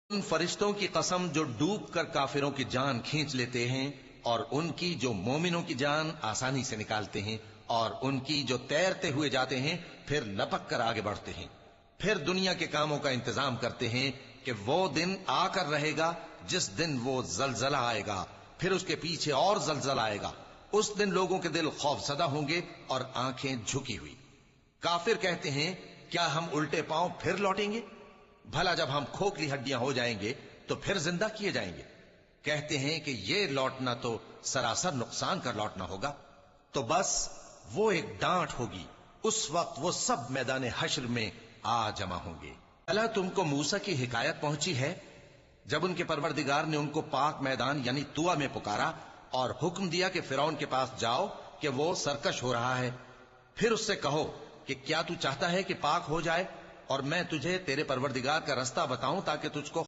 ان فرشتوں کی قسم جو ڈوب کر کافروں کی جان کھینچ لیتے ہیں، اور ان کی جو مومنوں کی جان آسانی سے نکالتے ہیں، اور ان کی جو تیرتے ہوئے جاتے ہیں پھر لپک کر آگے بڑھتے ہیں، پھر دنیا کے کاموں کا انتظام کرتے ہیں کہ وہ دن آ کر رہے گا جس دن وہ زلزلہ آئے گا، پھر اس کے پیچھے اور زلزلہ آئے گا۔ اس دن لوگوں کے دل خوف زدہ ہوں گے اور آنکھیں جھکی ہوئی۔ کافر کہتے ہیں کیا ہم الٹے پاؤں پھر لوٹیں گے؟ بھلا جب ہم کھوکھلی ہڈیاں ہو جائیں گے تو پھر زندہ کیے جائیں گے؟ کہتے ہیں کہ یہ لوٹنا تو سراسر نقصان کر لوٹنا ہوگا۔ تو بس وہ ایک ڈانٹ ہوگی، اس وقت وہ سب میدان حشر میں آ جمع ہوں گے۔ اللہ تم کو موسیٰ کی حکایت پہنچی ہے جب ان کے پروردگار نے ان کو پاک میدان یعنی طوٰ میں پکارا اور حکم دیا کہ فرعون کے پاس جاؤ کہ وہ سرکش ہو رہا ہے، پھر اس سے کہو کہ کیا تو چاہتا ہے کہ پاک ہو جائے اور میں تجھے تیرے پروردگار کا رستہ بتاؤں تاکہ تجھ کو